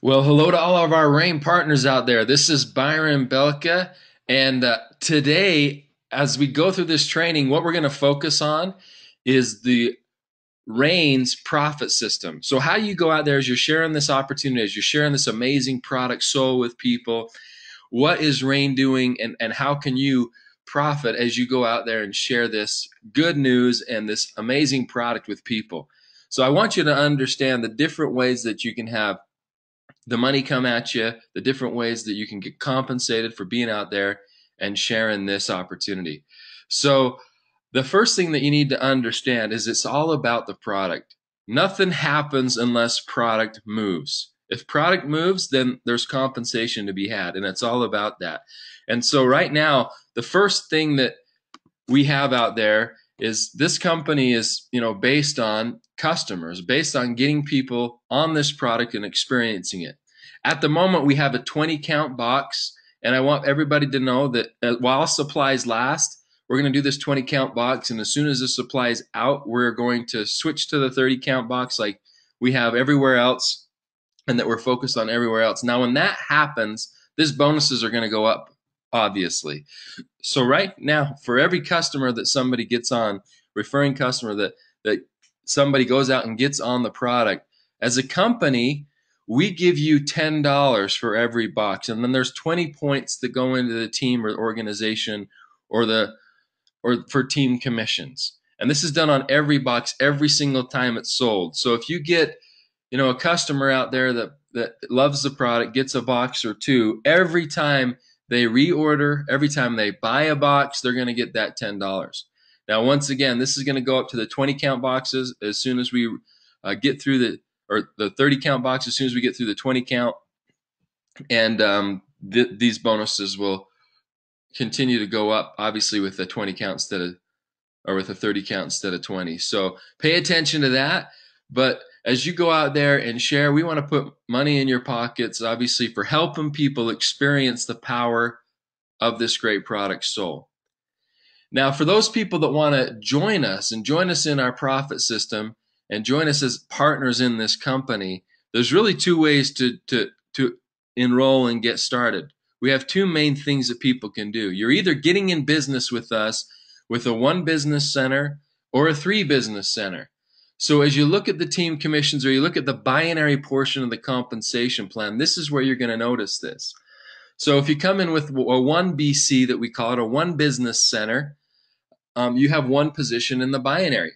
Well, hello to all of our RAIN partners out there. This is Byron Belka, and today, as we go through this training, what we're going to focus on is the RAIN's profit system. So, how you go out there as you're sharing this opportunity, as you're sharing this amazing product soul with people, what is RAIN doing, and how can you profit as you go out there and share this good news and this amazing product with people? So, I want you to understand the different ways that you can have the money come at you, the different ways that you can get compensated for being out there and sharing this opportunity. So the first thing that you need to understand is it's all about the product. Nothing happens unless product moves. If product moves, then there's compensation to be had, and it's all about that. And so right now, the first thing that we have out there is this company is, based on customers, based on getting people on this product and experiencing it. At the moment, we have a 20 count box, and I want everybody to know that while supplies last, we're going to do this 20 count box, and as soon as the supply is out, we're going to switch to the 30 count box like we have everywhere else, and that we're focused on everywhere else. Now, when that happens, these bonuses are going to go up, obviously. So right now, for every customer that somebody gets on, referring customer that somebody goes out and gets on the product, as a company, we give you $10 for every box, and then there's 20 points that go into the team or organization or for team commissions. And this is done on every box every single time it's sold. So if you get, a customer out there that loves the product, gets a box or two, every time they reorder, every time they buy a box, they're going to get that $10. Now, once again, this is going to go up to the 20 count boxes as soon as we get through the 30 count box as soon as we get through the 20 count. And these bonuses will continue to go up, obviously, with the 20 count with a 30 count instead of 20. So pay attention to that. But as you go out there and share, we want to put money in your pockets, obviously, for helping people experience the power of this great product soul. Now, for those people that want to join us in our profit system and join us as partners in this company, there's really two ways to enroll and get started. We have two main things that people can do. You're either getting in business with us with a 1 business center or a 3 business center. So as you look at the team commissions or you look at the binary portion of the compensation plan, this is where you're going to notice this. So if you come in with a 1 BC, that we call it, a 1 business center, you have 1 position in the binary.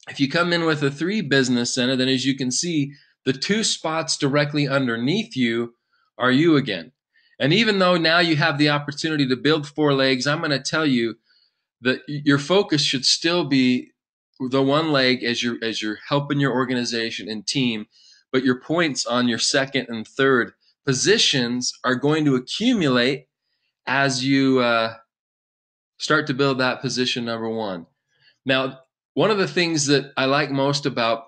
If you come in with a 3 business center, then as you can see, the 2 spots directly underneath you are you again. And even though now you have the opportunity to build 4 legs, I'm going to tell you that your focus should still be the 1 leg as you're helping your organization and team, but your points on your 2nd and 3rd positions are going to accumulate as you start to build that position number 1. Now, one of the things that I like most about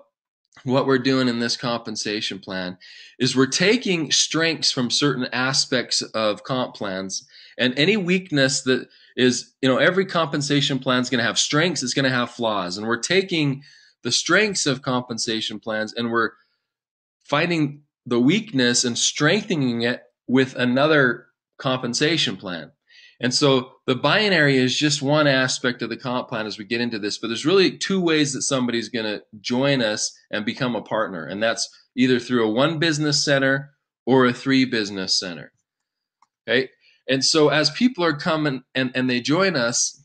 what we're doing in this compensation plan is we're taking strengths from certain aspects of comp plans, and any weakness that is, every compensation plan is going to have strengths, it's going to have flaws, and we're taking the strengths of compensation plans and we're finding the weakness and strengthening it with another compensation plan. And so the binary is just one aspect of the comp plan as we get into this, but there's really 2 ways that somebody's going to join us and become a partner, and that's either through a 1 business center or a 3 business center. Okay? And so as people are coming and they join us,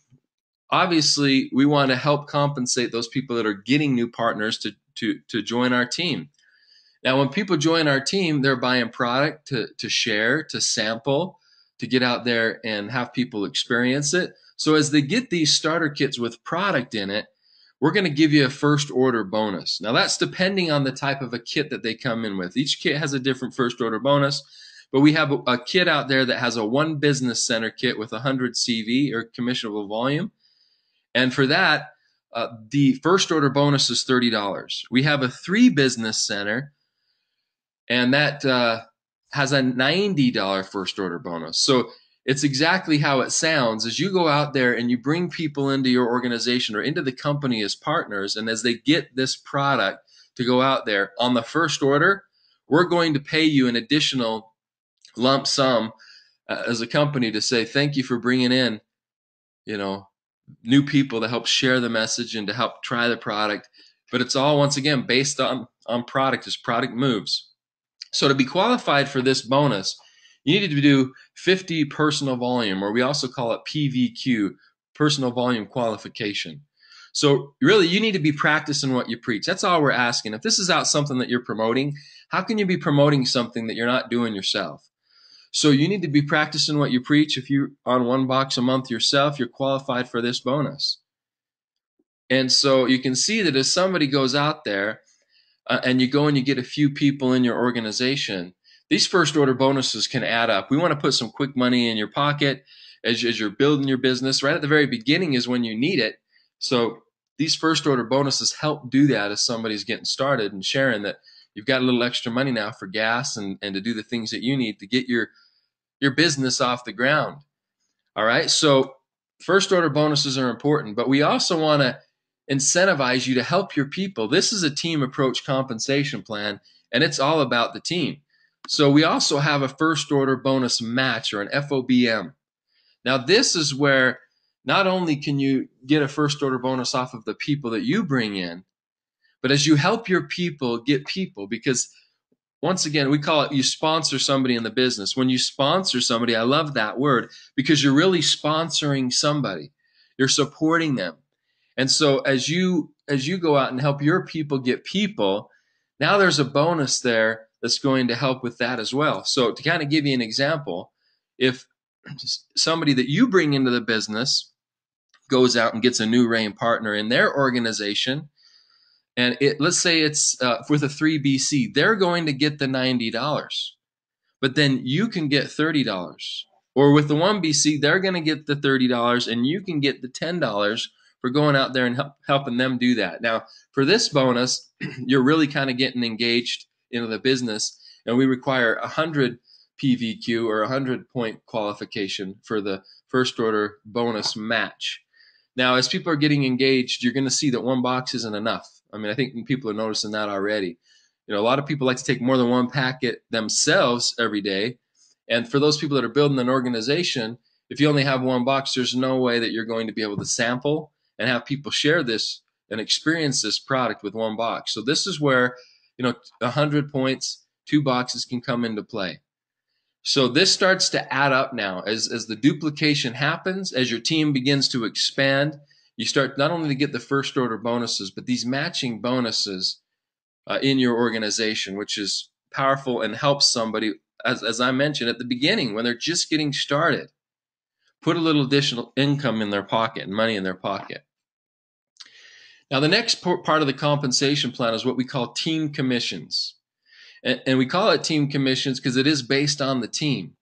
obviously we want to help compensate those people that are getting new partners to join our team. Now, when people join our team, they're buying product to share, to sample, to get out there and have people experience it. So as they get these starter kits with product in it, we're going to give you a first order bonus. Now, that's depending on the type of a kit that they come in with. Each kit has a different first order bonus, but we have a kit out there that has a 1 business center kit with 100 CV or commissionable volume. And for that, the first order bonus is $30. We have a 3 business center, and that has a $90 first order bonus. So it's exactly how it sounds. As you go out there and you bring people into your organization or into the company as partners, and as they get this product to go out there on the first order, we're going to pay you an additional lump sum as a company to say thank you for bringing in, new people to help share the message and to help try the product. But it's all, once again, based on product as product moves. So to be qualified for this bonus, you need to do 50 personal volume, or we also call it PVQ, personal volume qualification. So really, you need to be practicing what you preach. That's all we're asking. If this is out something that you're promoting, how can you be promoting something that you're not doing yourself? So you need to be practicing what you preach. If you're on 1 box a month yourself, you're qualified for this bonus. And so you can see that as somebody goes out there and you go and you get a few people in your organization, these first order bonuses can add up. We want to put some quick money in your pocket as you're building your business. Right at the very beginning is when you need it. So these first order bonuses help do that as somebody's getting started and sharing that you've got a little extra money now for gas and to do the things that you need to get your business off the ground. All right. So first order bonuses are important, but we also want to incentivize you to help your people. This is a team approach compensation plan, and it's all about the team. So we also have a first order bonus match, or an FOBM. Now, this is where not only can you get a first order bonus off of the people that you bring in, but as you help your people get people, because once again, we call it you sponsor somebody in the business. When you sponsor somebody, I love that word, because you're really sponsoring somebody. You're supporting them. And so as you go out and help your people get people, now there's a bonus there that's going to help with that as well. So to kind of give you an example, if somebody that you bring into the business goes out and gets a new RAIN partner in their organization, and let's say it's with a 3BC, they're going to get the $90, but then you can get $30. Or with the 1BC, they're going to get the $30 and you can get the $10 for going out there and helping them do that. Now, for this bonus, you're really kind of getting engaged into the business, and we require 100 PVQ, or 100-point qualification, for the first order bonus match. Now, as people are getting engaged, you're going to see that 1 box isn't enough. I mean, I think people are noticing that already. A lot of people like to take more than 1 packet themselves every day. And for those people that are building an organization, if you only have 1 box, there's no way that you're going to be able to sample and have people share this and experience this product with 1 box. So this is where, 100 points, 2 boxes can come into play. So this starts to add up now as the duplication happens, as your team begins to expand. You start not only to get the first order bonuses, but these matching bonuses in your organization, which is powerful and helps somebody, as I mentioned at the beginning, when they're just getting started, put a little additional income in their pocket and money in their pocket. Now, the next part of the compensation plan is what we call team commissions. And we call it team commissions because it is based on the team.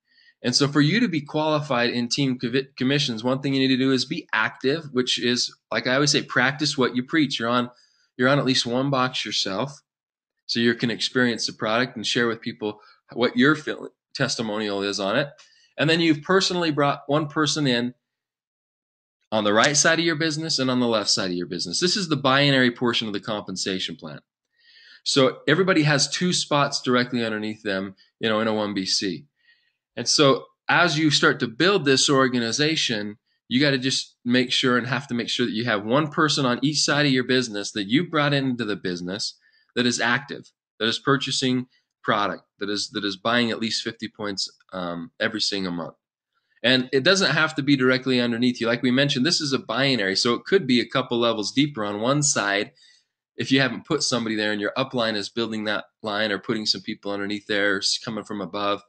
And so for you to be qualified in team commissions, one thing you need to do is be active, which is, like I always say, practice what you preach. You're on at least 1 box yourself, so you can experience the product and share with people what your testimonial is on it. And then you've personally brought 1 person in on the right side of your business and on the left side of your business. This is the binary portion of the compensation plan. So everybody has 2 spots directly underneath them, in a 1BC. And so as you start to build this organization, you got to just make sure that you have 1 person on each side of your business that you brought into the business that is active, that is purchasing product, that is buying at least 50 points every single month. And it doesn't have to be directly underneath you. Like we mentioned, this is a binary, so it could be a couple levels deeper on one side if you haven't put somebody there and your upline is building that line or putting some people underneath there, coming from above.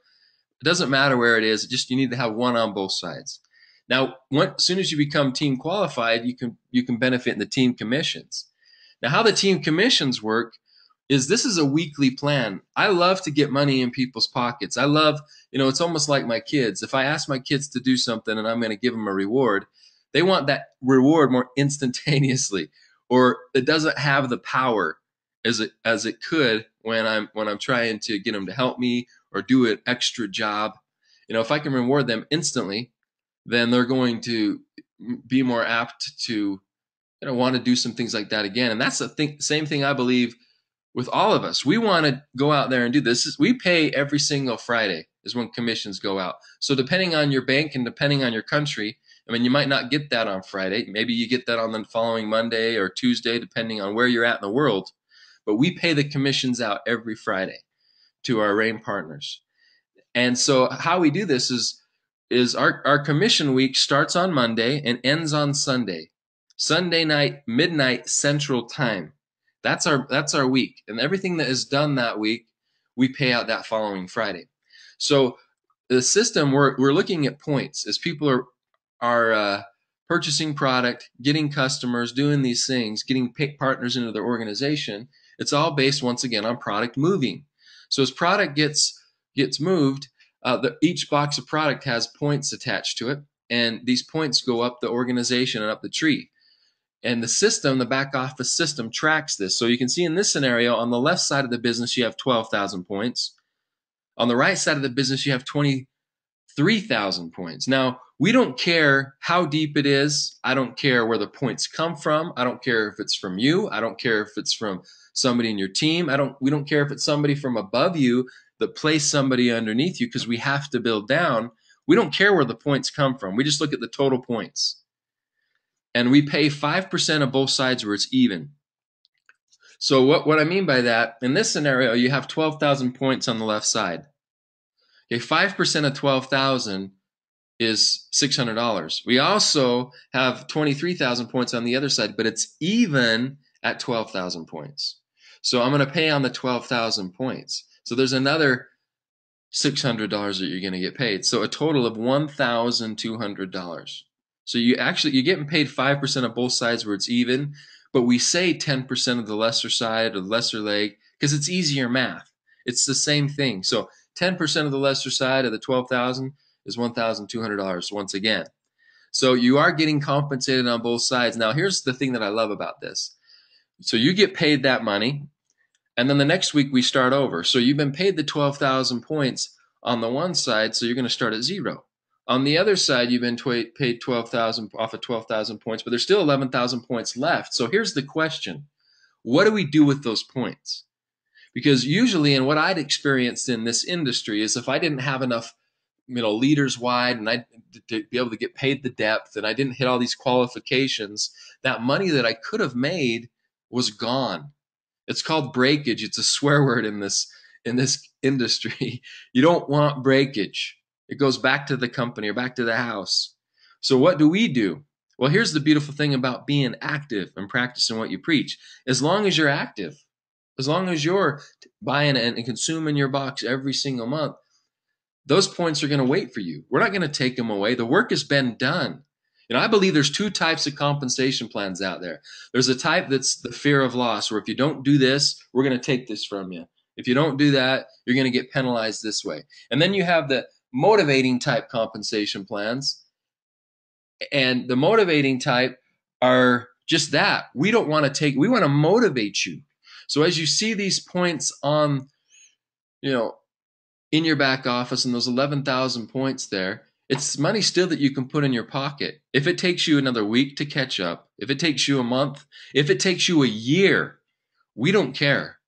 It doesn't matter where it is. You need to have 1 on both sides. Now, as soon as you become team qualified, you can benefit in the team commissions. Now, how the team commissions work is this is a weekly plan. I love to get money in people's pockets. I love, it's almost like my kids. If I ask my kids to do something and I'm going to give them a reward, they want that reward more instantaneously, or it doesn't have the power as it could when I'm trying to get them to help me or do an extra job. If I can reward them instantly, then they're going to be more apt to want to do some things like that again. And that's the same thing I believe with all of us. We want to go out there and do this. We pay every single Friday is when commissions go out. So depending on your bank and depending on your country, I mean, you might not get that on Friday. Maybe you get that on the following Monday or Tuesday, depending on where you're at in the world. But we pay the commissions out every Friday to our RAIN partners. And so how we do this is our commission week starts on Monday and ends on Sunday. Sunday night, midnight Central Time. That's our week. And everything that is done that week, we pay out that following Friday. So the system, we're looking at points as people are purchasing product, getting customers, doing these things, getting partners into their organization. It's all based, once again, on product moving. So as product gets moved, each box of product has points attached to it, and these points go up the organization and up the tree. And the system, the back office system, tracks this. So you can see in this scenario, on the left side of the business, you have 12,000 points. On the right side of the business, you have 23,000 points. Now, we don't care how deep it is. I don't care where the points come from. I don't care if it's from you. I don't care if it's from somebody in your team. We don't care if it's somebody from above you that placed somebody underneath you, because we have to build down. We don't care where the points come from. We just look at the total points. And we pay 5% of both sides where it's even. So what I mean by that, in this scenario, you have 12,000 points on the left side. Okay, 5% of 12,000 is $600. We also have 23,000 points on the other side, but it's even at 12,000 points. So I'm going to pay on the 12,000 points. So there's another $600 that you're going to get paid. So a total of $1,200. So you're getting paid 5% of both sides where it's even, but we say 10% of the lesser side or the lesser leg because it's easier math. It's the same thing. So 10% of the lesser side of the 12,000 is $1,200 once again. So you are getting compensated on both sides. Now, here's the thing that I love about this. So you get paid that money, and then the next week we start over. So you've been paid the 12,000 points on the one side, so you're going to start at zero. On the other side, you've been paid 12,000 off of 12,000 points, but there's still 11,000 points left. So here's the question. What do we do with those points? Because usually, and what I'd experienced in this industry is if I didn't have enough, leaders wide, and I to be able to get paid the depth, and I didn't hit all these qualifications, that money that I could have made was gone. It's called breakage. It's a swear word in this industry. You don't want breakage. It goes back to the company or back to the house. So what do we do? Well, here's the beautiful thing about being active and practicing what you preach. As long as you're active, as long as you're buying and consuming your box every single month, those points are going to wait for you. We're not going to take them away. The work has been done. I believe there's two types of compensation plans out there. There's a type that's the fear of loss, where if you don't do this, we're going to take this from you. If you don't do that, you're going to get penalized this way. And then you have the motivating type compensation plans. And the motivating type are just that. We want to motivate you. So as you see these points on, in your back office and those 11,000 points there, it's money still that you can put in your pocket. If it takes you another week to catch up, if it takes you a month, if it takes you a year, we don't care.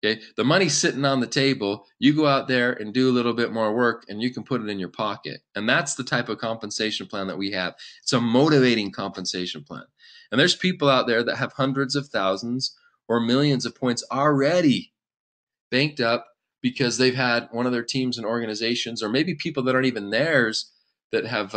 Okay, the money's sitting on the table. You go out there and do a little bit more work, and you can put it in your pocket. And that's the type of compensation plan that we have. It's a motivating compensation plan. And there's people out there that have hundreds of thousands or millions of points already banked up because they've had one of their teams and organizations, or maybe people that aren't even theirs, that have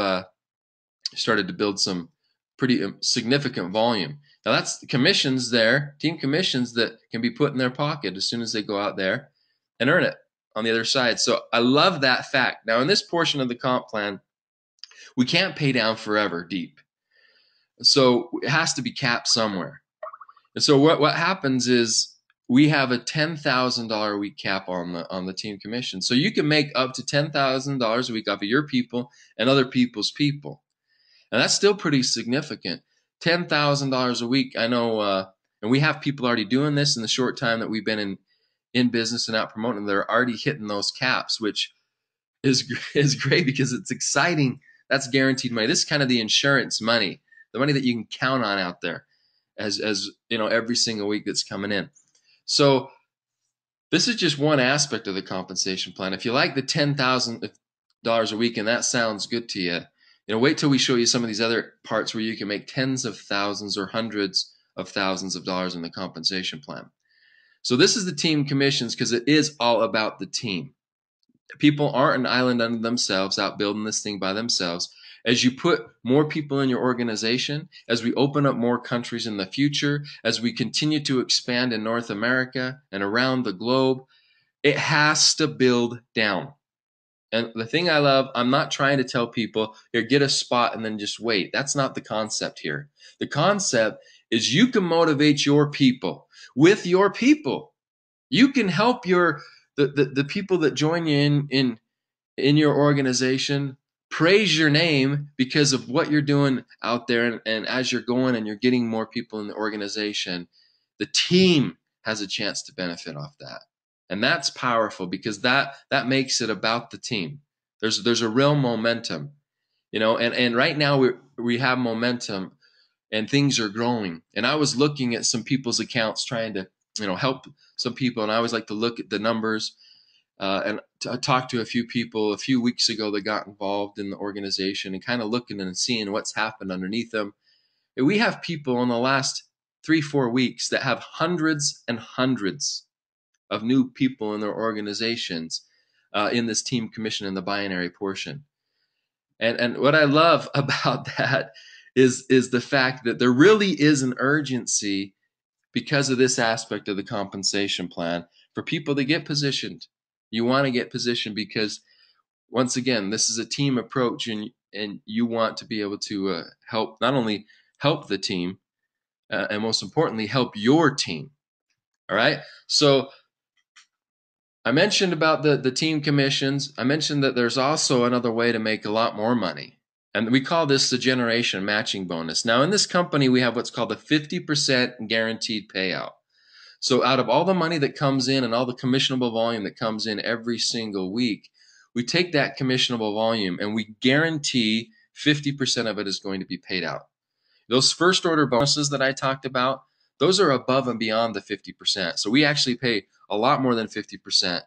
started to build some pretty significant volume. Now that's the commissions there, team commissions that can be put in their pocket as soon as they go out there and earn it on the other side. So I love that fact. Now in this portion of the comp plan, we can't pay down forever deep. So it has to be capped somewhere. And so what happens is we have a $10,000 a week cap on the team commission. So you can make up to $10,000 a week off of your people and other people's people. And that's still pretty significant. $10,000 a week. I know, and we have people already doing this in the short time that we've been in business and out promoting. They're already hitting those caps, which is great because it's exciting. That's guaranteed money. This is kind of the insurance money, the money that you can count on out there as every single week that's coming in. So this is just one aspect of the compensation plan. If you like the $10,000 a week and that sounds good to you, wait till we show you some of these other parts where you can make tens of thousands or hundreds of thousands of dollars in the compensation plan. So this is the team commissions because it is all about the team. People aren't an island unto themselves out building this thing by themselves. As you put more people in your organization, as we open up more countries in the future, as we continue to expand in North America and around the globe, it has to build down. And the thing I love, I'm not trying to tell people, here, get a spot and then just wait. That's not the concept here. The concept is you can motivate your people with your people. You can help the people that join you in your organization praise your name because of what you're doing out there. And as you're going and you're getting more people in the organization, the team has a chance to benefit off that. And that's powerful because that makes it about the team. There's a real momentum, and right now we have momentum and things are growing. And I was looking at some people's accounts trying to, help some people. And I always like to look at the numbers. I talked to a few people a few weeks ago that got involved in the organization and kind of looking and seeing what's happened underneath them. And we have people in the last 3-4 weeks that have hundreds and hundreds of new people in their organizations in this team commission in the binary portion. And what I love about that is the fact that there really is an urgency because of this aspect of the compensation plan for people to get positioned. You want to get positioned because, once again, this is a team approach, and you want to be able to help, not only help the team, and most importantly, help your team. All right. So I mentioned about the team commissions. I mentioned that there's also another way to make a lot more money. And we call this the generation matching bonus. Now, in this company, we have what's called a 50% guaranteed payout. So out of all the money that comes in and all the commissionable volume that comes in every single week, we take that commissionable volume and we guarantee 50% of it is going to be paid out. Those first order bonuses that I talked about, those are above and beyond the 50%. So we actually pay a lot more than 50%.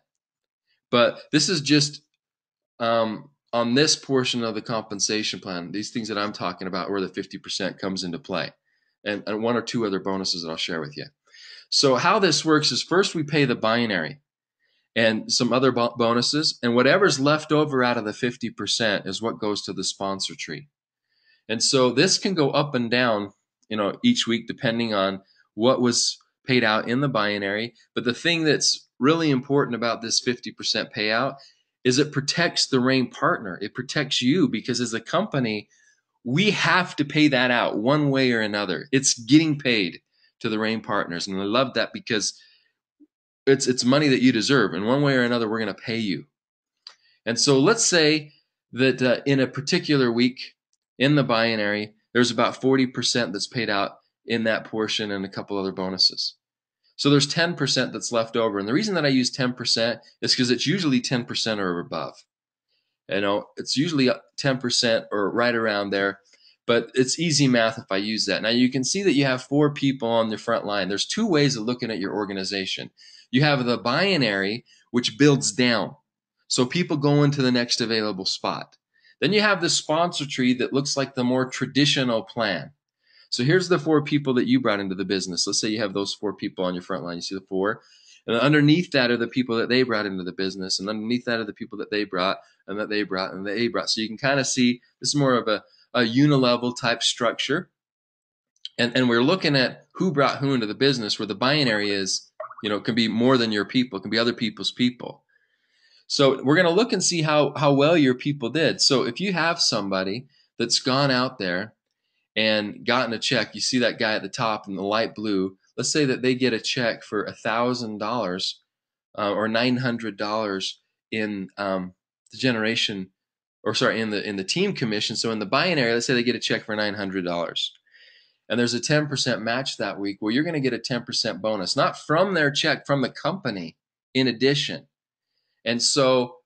But this is just on this portion of the compensation plan, these things that I'm talking about where the 50% comes into play, and one or two other bonuses that I'll share with you. So how this works is first we pay the binary and some other bonuses, and whatever's left over out of the 50% is what goes to the sponsor tree. And so this can go up and down, each week depending on what was paid out in the binary. But the thing that's really important about this 50% payout is it protects the RAIN partner. It protects you because as a company, we have to pay that out one way or another. It's getting paid to the RAIN partners. And I love that because it's money that you deserve. And one way or another, we're going to pay you. And so let's say that in a particular week in the binary, there's about 40% that's paid out in that portion and a couple other bonuses. So there's 10% that's left over. And the reason that I use 10% is because it's usually 10% or above. It's usually 10% or right around there, but it's easy math if I use that. Now you can see that you have 4 people on the front line. There's 2 ways of looking at your organization. You have the binary, which builds down. So people go into the next available spot. Then you have the sponsor tree that looks like the more traditional plan. So here's the 4 people that you brought into the business. Let's say you have those 4 people on your front line. You see the 4. And underneath that are the people that they brought into the business. And underneath that are the people that they brought and that they brought and that they brought. So you can kind of see this is more of a unilevel type structure. And we're looking at who brought who into the business, where the binary is, it can be more than your people. It can be other people's people. So we're going to look and see how well your people did. So if you have somebody that's gone out there and gotten a check, you see that guy at the top in the light blue. Let's say that they get a check for $1,000 or $900 in the generation, or sorry, in the team commission. So in the binary, let's say they get a check for $900, and there's a 10% match that week. Well, you're going to get a 10% bonus, not from their check, from the company in addition. And so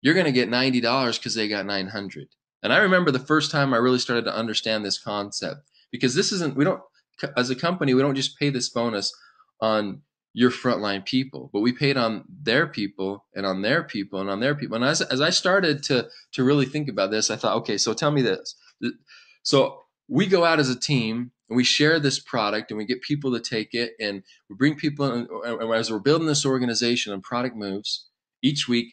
you're going to get $90 because they got $900. And I remember the first time I really started to understand this concept, because this isn't, we don't, as a company, we don't just pay this bonus on your frontline people, but we paid on their people and on their people and on their people. And as I started to really think about this, I thought, okay, so tell me this. So we go out as a team and we share this product and we get people to take it, and we bring people in, and as we're building this organization and product moves each week,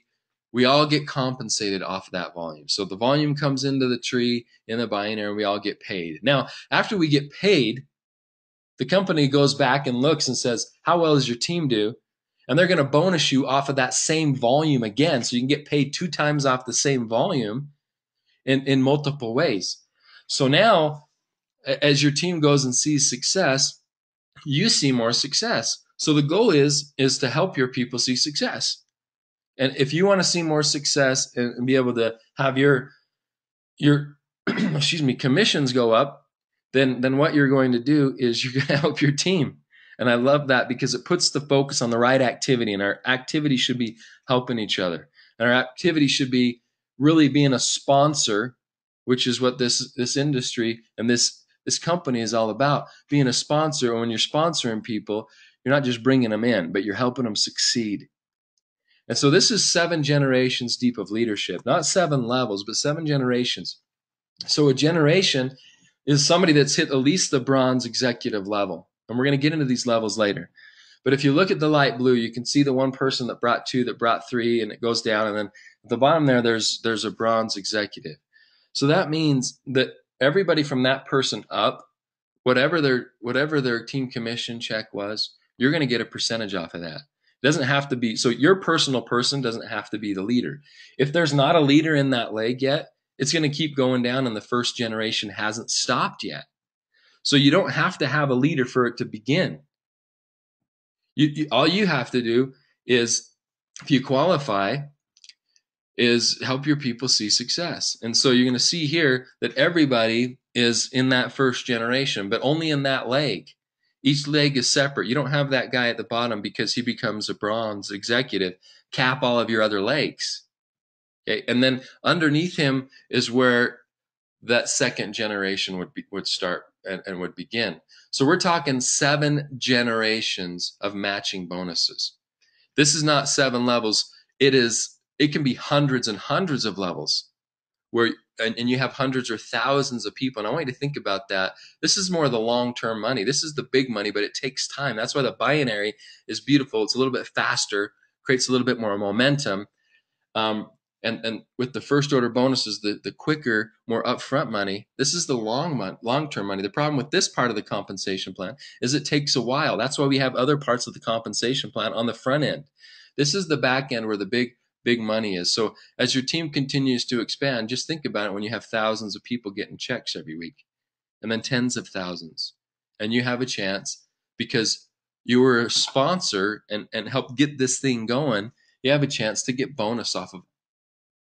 we all get compensated off of that volume. So the volume comes into the tree in the binary and we all get paid. Now, after we get paid, the company goes back and looks and says, how well does your team do? And they're going to bonus you off of that same volume again. So you can get paid 2 times off the same volume in multiple ways. So now, as your team goes and sees success, you see more success. So the goal is to help your people see success. And if you want to see more success and be able to have your commissions go up, then what you're going to do is you're going to help your team. And I love that because it puts the focus on the right activity, and our activity should be helping each other. And our activity should be really being a sponsor, which is what this industry and this company is all about, being a sponsor. And when you're sponsoring people, you're not just bringing them in, but you're helping them succeed. And so this is 7 generations deep of leadership, not 7 levels, but 7 generations. So a generation is somebody that's hit at least the bronze executive level. And we're going to get into these levels later. But if you look at the light blue, you can see the one person that brought 2, that brought 3, and it goes down. And then at the bottom there's a bronze executive. So that means that everybody from that person up, whatever their team commission check was, you're going to get a percentage off of that. It doesn't have to be, so your personal person doesn't have to be the leader. If there's not a leader in that leg yet, it's going to keep going down, and the first generation hasn't stopped yet. So you don't have to have a leader for it to begin. All you have to do is, if you qualify, is help your people see success. And so you're going to see here that everybody is in that first generation, but only in that leg. Each leg is separate. You don't have that guy at the bottom because he becomes a bronze executive cap all of your other legs. Okay? And then underneath him is where that second generation would start and would begin. So we're talking 7 generations of matching bonuses. This is not 7 levels. It can be hundreds and hundreds of levels where and you have hundreds or thousands of people. And I want you to think about that. This is more the long-term money. This is the big money, but it takes time. That's why the binary is beautiful. It's a little bit faster, creates a little bit more momentum. And with the first order bonuses, the quicker, more upfront money, this is the long-term money. The problem with this part of the compensation plan is it takes a while. That's why we have other parts of the compensation plan on the front end. This is the back end where the big money is. So as your team continues to expand, just think about it when you have thousands of people getting checks every week, and then tens of thousands. And you have a chance, because you were a sponsor and helped get this thing going, you have a chance to get bonus off of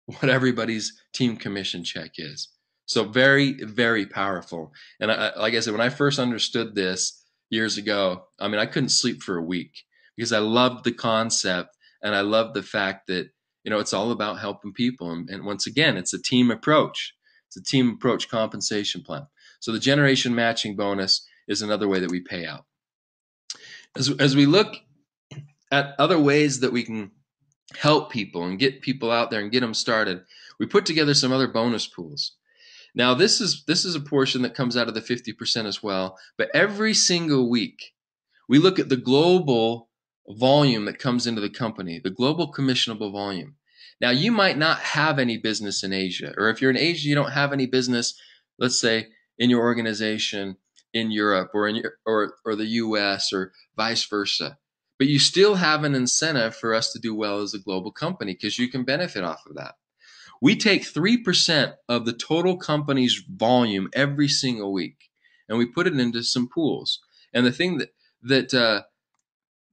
what everybody's team commission check is. So very, very powerful. And like I said, when I first understood this years ago, I couldn't sleep for a week because I loved the concept, and I loved the fact that, it's all about helping people. And once again, it's a team approach. It's a team approach compensation plan. So the generation matching bonus is another way that we pay out. As we look at other ways that we can help people and get people out there and get them started, we put together some other bonus pools. Now, this is a portion that comes out of the 50% as well, but every single week we look at the global volume that comes into the company, the global commissionable volume. Now, you might not have any business in Asia, or if you're in Asia, you don't have any business, let's say, in your organization in Europe or or the US or vice versa. But you still have an incentive for us to do well as a global company, because you can benefit off of that. We take 3% of the total company's volume every single week, and we put it into some pools. And the thing that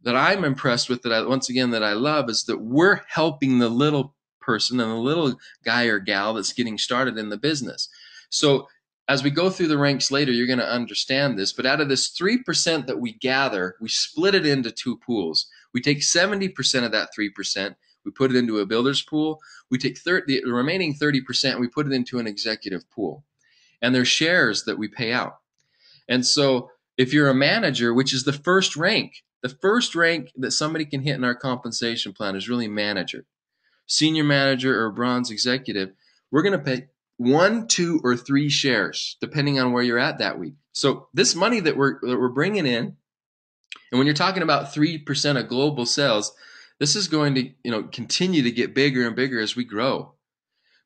I'm impressed with, that I love, is that we're helping the little person and the little guy or gal that's getting started in the business. So as we go through the ranks later, you're going to understand this. But out of this 3% that we gather, we split it into 2 pools. We take 70% of that 3%, we put it into a builder's pool. We take the remaining 30%, we put it into an executive pool. And there's shares that we pay out. And so if you're a manager, which is the first rank, the first rank that somebody can hit in our compensation plan is really manager, senior manager, or bronze executive. We're going to pay 1, 2, or 3 shares, depending on where you're at that week. So this money that we're bringing in, and when you're talking about 3% of global sales, this is going to continue to get bigger and bigger as we grow.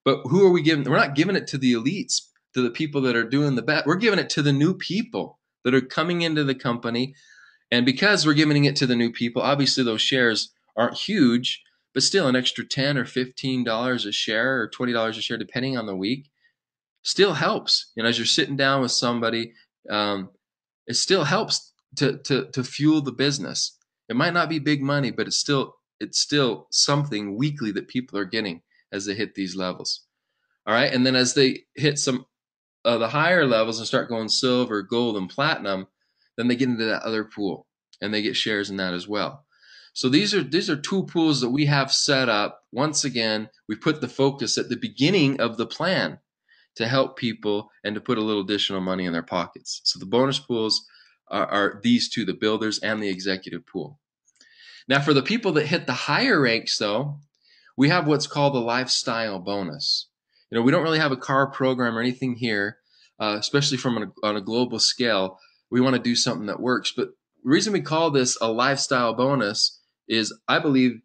But who are we giving? We're not giving it to the elites, to the people that are doing the best. We're giving it to the new people that are coming into the company. And because we're giving it to the new people, obviously those shares aren't huge, but still an extra $10 or $15 a share or $20 a share, depending on the week, still helps. As you're sitting down with somebody, it still helps to fuel the business. It might not be big money, but it's still something weekly that people are getting as they hit these levels. All right. And then as they hit some the higher levels and start going silver, gold, and platinum, then they get into that other pool and they get shares in that as well. So these are 2 pools that we have set up. Once again, we put the focus at the beginning of the plan to help people and to put a little additional money in their pockets. So the bonus pools are these 2, the builders and the executive pool. Now for the people that hit the higher ranks though, we have what's called the lifestyle bonus. We don't really have a car program or anything here, especially on a global scale. We want to do something that works. But the reason we call this a lifestyle bonus is I believe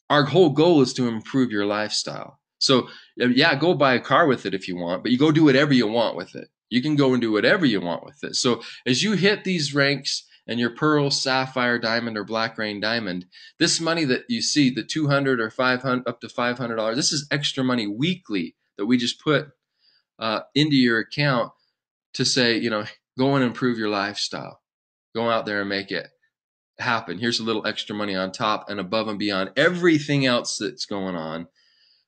our whole goal is to improve your lifestyle. So yeah, go buy a car with it if you want, but you go do whatever you want with it. You can go and do whatever you want with it. So as you hit these ranks and your pearl, sapphire, diamond, or black rain diamond, this money that you see, the $200 or $500 up to $500, this is extra money weekly that we just put into your account to say, go and improve your lifestyle. Go out there and make it happen. Here's a little extra money on top and above and beyond everything else that's going on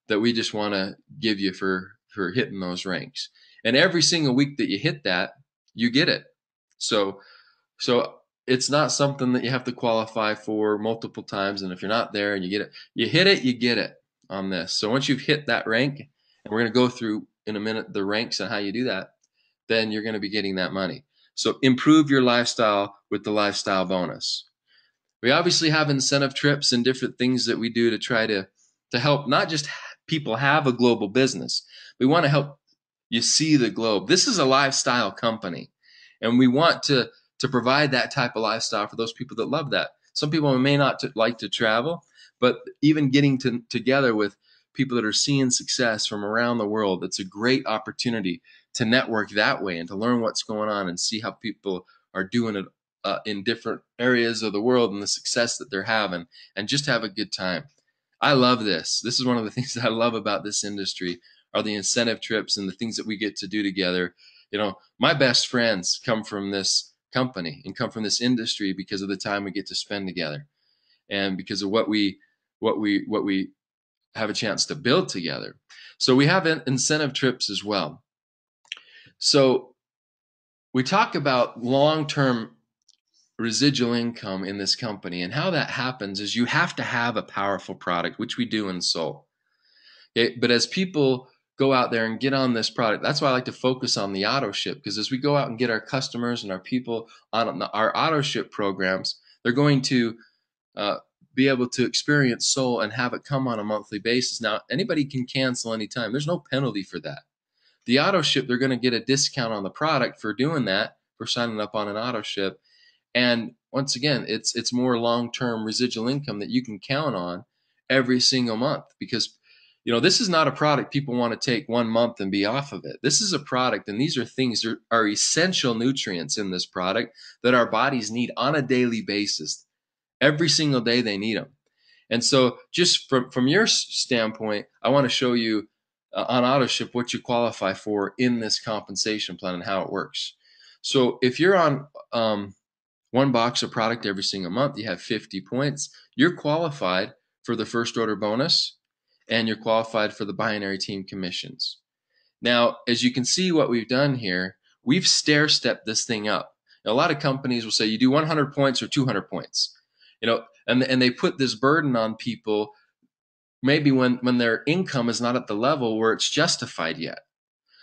that we just want to give you for hitting those ranks. And every single week that you hit that, you get it. So it's not something that you have to qualify for multiple times. And if you're not there and you hit it, you get it on this. So once you've hit that rank, and we're going to go through in a minute the ranks and how you do that, then you're going to be getting that money. So improve your lifestyle with the lifestyle bonus. We obviously have incentive trips and different things that we do to try to help not just people have a global business. We want to help you see the globe. This is a lifestyle company, and we want to provide that type of lifestyle for those people that love that. Some people may not like to travel, but even getting together with people that are seeing success from around the world, it's a great opportunity to network that way and to learn what's going on and see how people are doing it in different areas of the world and the success that they're having, and just have a good time. I love this. This is one of the things that I love about this industry are the incentive trips and the things that we get to do together. My best friends come from this company and come from this industry because of the time we get to spend together and because of what we have a chance to build together. So we have incentive trips as well. So we talk about long-term residual income in this company, and how that happens is you have to have a powerful product, which we do in Soul. Okay? But as people go out there and get on this product, that's why I like to focus on the auto ship, because as we go out and get our customers and our people on our auto ship programs, they're going to be able to experience Soul and have it come on a monthly basis. Now, anybody can cancel anytime. There's no penalty for that. The auto ship, they're going to get a discount on the product for doing that, for signing up on an auto ship. And once again, it's more long-term residual income that you can count on every single month, because this is not a product people want to take 1 month and be off of it. This is a product, and these are things that are essential nutrients in this product that our bodies need on a daily basis. Every single day they need them. And so just from your standpoint, I want to show you on AutoShip what you qualify for in this compensation plan and how it works. So if you're on 1 box of product every single month, you have 50 points, you're qualified for the first order bonus, and you're qualified for the binary team commissions. Now, as you can see what we've done here, we've stair-stepped this thing up. Now, a lot of companies will say you do 100 points or 200 points, and they put this burden on people maybe when their income is not at the level where it's justified yet.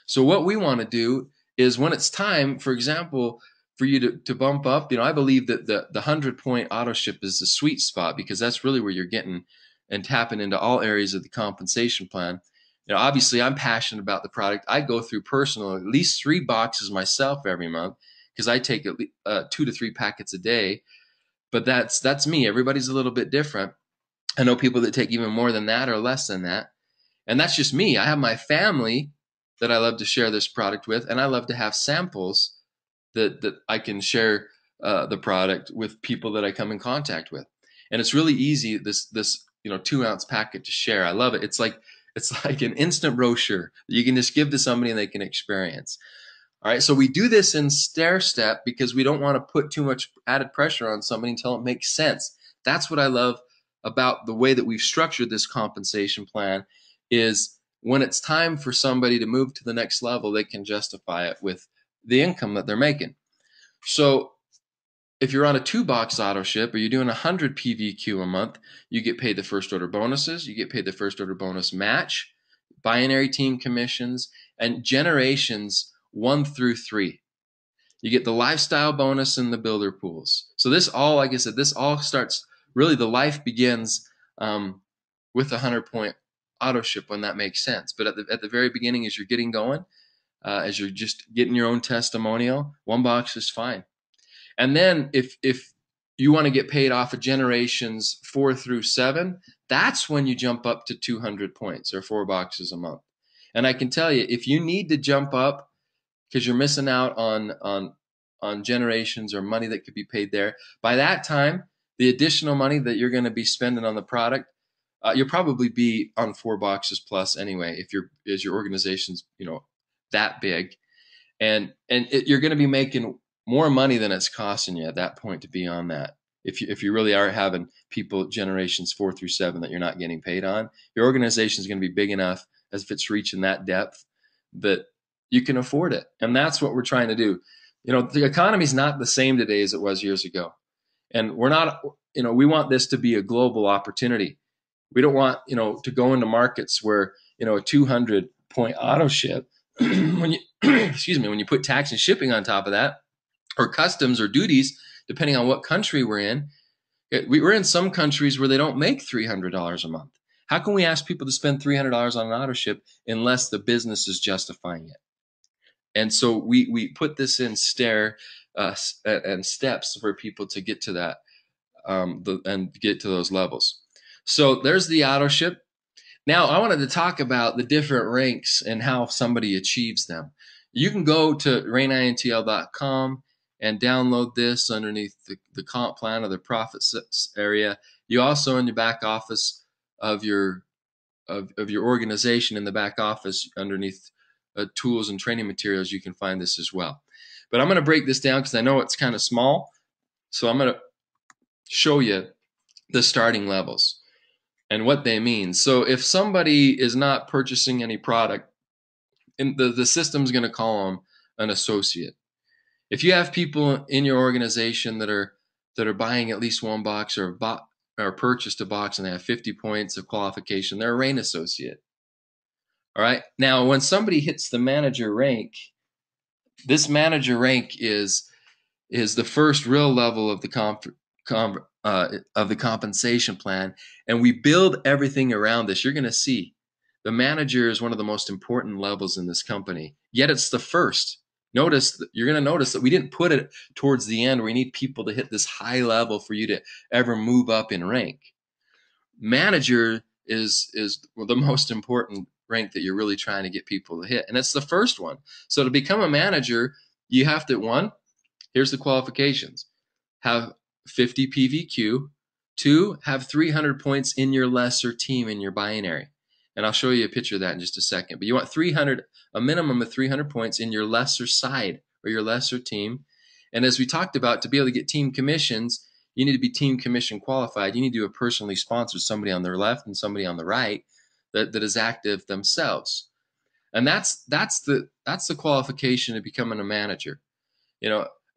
So what we want to do is when it's time, for example, for you to bump up, I believe that the 100-point auto ship is the sweet spot, because that's really where you're getting and tapping into all areas of the compensation plan. Obviously I'm passionate about the product. I go through personal at least 3 boxes myself every month, because I take at least 2 to 3 packets a day. But that's me. Everybody's a little bit different. I know people that take even more than that or less than that. And that's just me. I have my family that I love to share this product with, and I love to have samples that I can share the product with people that I come in contact with. And it's really easy, this 2-ounce packet to share. I love it. It's like an instant brochure that you can just give to somebody and they can experience. All right, so we do this in stair step because we don't want to put too much added pressure on somebody until it makes sense. That's what I love about the way that we've structured this compensation plan, is when it's time for somebody to move to the next level, they can justify it with the income that they're making. So if you're on a 2-box auto ship, or you're doing 100 PVQ a month, you get paid the first order bonuses, you get paid the first order bonus match, binary team commissions, and generations 1 through 3. You get the lifestyle bonus and the builder pools. So this all, like I said, this all starts, really the life begins with a 100-point auto ship, when that makes sense. But at the very beginning, as you're getting going, as you're just getting your own testimonial, 1 box is fine. And then if you want to get paid off of generations 4 through 7, that's when you jump up to 200 points, or 4 boxes a month. And I can tell you, if you need to jump up because you're missing out on generations or money that could be paid there, by that time, the additional money that you're going to be spending on the product, you'll probably be on 4 boxes plus anyway, as your organization's that big, and you're going to be making more money than it's costing you at that point to be on that. If you really are having people generations 4 through 7 that you're not getting paid on, your organization is going to be big enough, as if it's reaching that depth, that you can afford it. And that's what we're trying to do. The economy is not the same today as it was years ago. And we're not, we want this to be a global opportunity. We don't want, to go into markets where, a 200-point auto ship, when you, excuse me, when you put tax and shipping on top of that, or customs or duties, depending on what country we're in, we're in some countries where they don't make $300 a month. How can we ask people to spend $300 on an auto ship unless the business is justifying it? And so we put this in stair and steps for people to get to that and get to those levels. So there's the auto ship. Now I wanted to talk about the different ranks and how somebody achieves them. You can go to rainintl.com and download this underneath the comp plan or the profit area. You also, in the back office of your organization, in the back office underneath tools and training materials, you can find this as well. But I'm going to break this down because I know it's kind of small. So I'm going to show you the starting levels and what they mean. So if somebody is not purchasing any product, the system's going to call them an associate. If you have people in your organization that are buying at least 1 box or purchased a box and they have 50 points of qualification, they're a RAIN associate. All right. Now, when somebody hits the manager rank, this manager rank is the first real level of the compensation plan, and we build everything around this. You're going to see the manager is one of the most important levels in this company, yet it's the first. You're going to notice that we didn't put it towards the end where we need people to hit this high level for you to ever move up in rank. Manager is the most important rank that you're really trying to get people to hit, and it's the first one. So to become a manager, you have to, 1, here's the qualifications: have 50 PVQ, 2, have 300 points in your lesser team in your binary. And I'll show you a picture of that in just a second. But you want a minimum of 300 points in your lesser side or your lesser team. And as we talked about, to be able to get team commissions, you need to be team commission qualified. You need to have personally sponsored somebody on their left and somebody on the right that is active themselves. And that's the qualification to becoming a manager.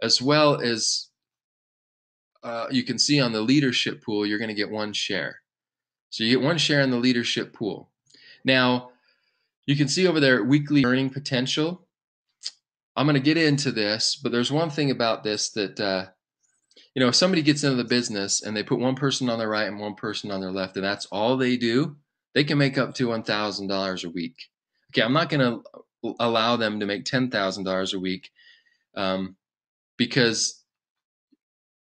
As well as you can see on the leadership pool, you're going to get 1 share. So you get 1 share in the leadership pool. Now, you can see over there weekly earning potential. I'm going to get into this, but there's one thing about this that, if somebody gets into the business and they put one person on their right and one person on their left, and that's all they do, they can make up to $1,000 a week. Okay, I'm not going to allow them to make $10,000 a week because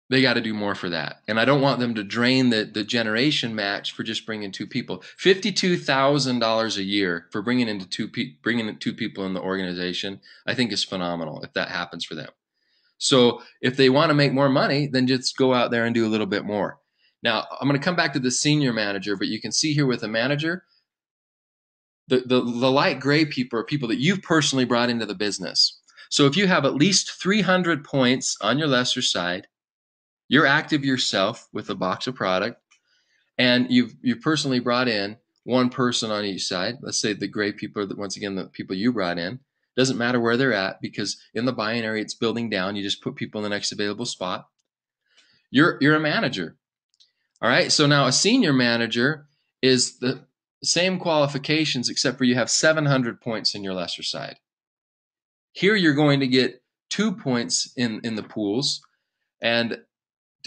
they got to do more for that. And I don't want them to drain the generation match for just bringing two people. $52,000 a year for bringing two people in the organization, I think is phenomenal if that happens for them. So if they want to make more money, then just go out there and do a little bit more. Now, I'm going to come back to the senior manager, but you can see here with a manager, the light gray people are people that you've personally brought into the business. So if you have at least 300 points on your lesser side, you're active yourself with a box of product, and you've personally brought in one person on each side. Let's say the gray people are, once again, the people you brought in. Doesn't matter where they're at, because in the binary it's building down. You just put people in the next available spot. You're a manager. All right. So now a senior manager is the same qualifications, except for you have 700 points in your lesser side. Here you're going to get 2 points in the pools,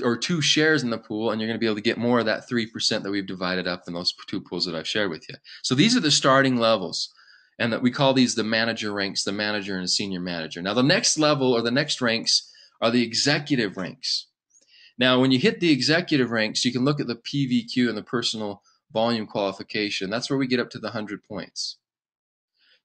or 2 shares in the pool, and you're going to be able to get more of that 3% that we've divided up in those 2 pools that I've shared with you. So these are the starting levels, and that we call these the manager ranks, the manager and the senior manager. Now the next level, or the next ranks, are the executive ranks. Now when you hit the executive ranks, you can look at the PVQ and the personal volume qualification. That's where we get up to the 100 points.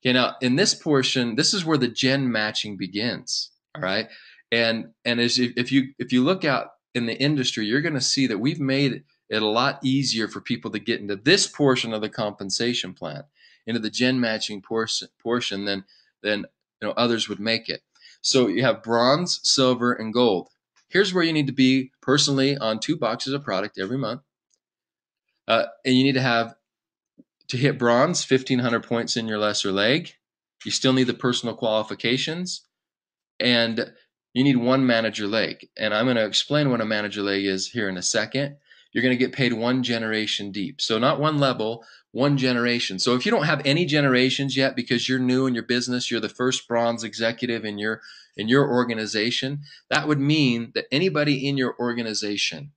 Okay, now in this portion, this is where the gen matching begins. All right, and if you look out in the industry, you're going to see that we've made it a lot easier for people to get into this portion of the compensation plan, into the gen matching portion than others would make it. So you have bronze, silver, and gold. Here's where you need to be personally on 2 boxes of product every month, and you need to hit bronze, 1,500 points in your lesser leg. You still need the personal qualifications, and you need 1 manager leg. And I'm going to explain what a manager leg is here in a second. You're going to get paid 1 generation deep. So not 1 level, 1 generation. So if you don't have any generations yet because you're new in your business, you're the first bronze executive in your organization, that would mean that anybody in your organization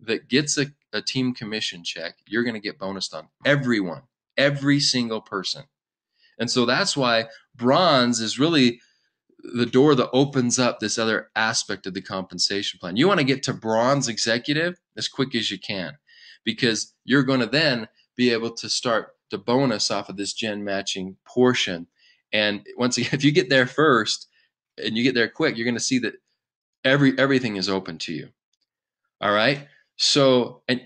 that gets a team commission check, you're going to get bonused on. Everyone, every single person. And so that's why bronze is really the door that opens up this other aspect of the compensation plan. You want to get to bronze executive as quick as you can, because you're going to then be able to start to bonus off of this gen matching portion. And once again, if you get there first and you get there quick, you're going to see that everything is open to you. All right. So, and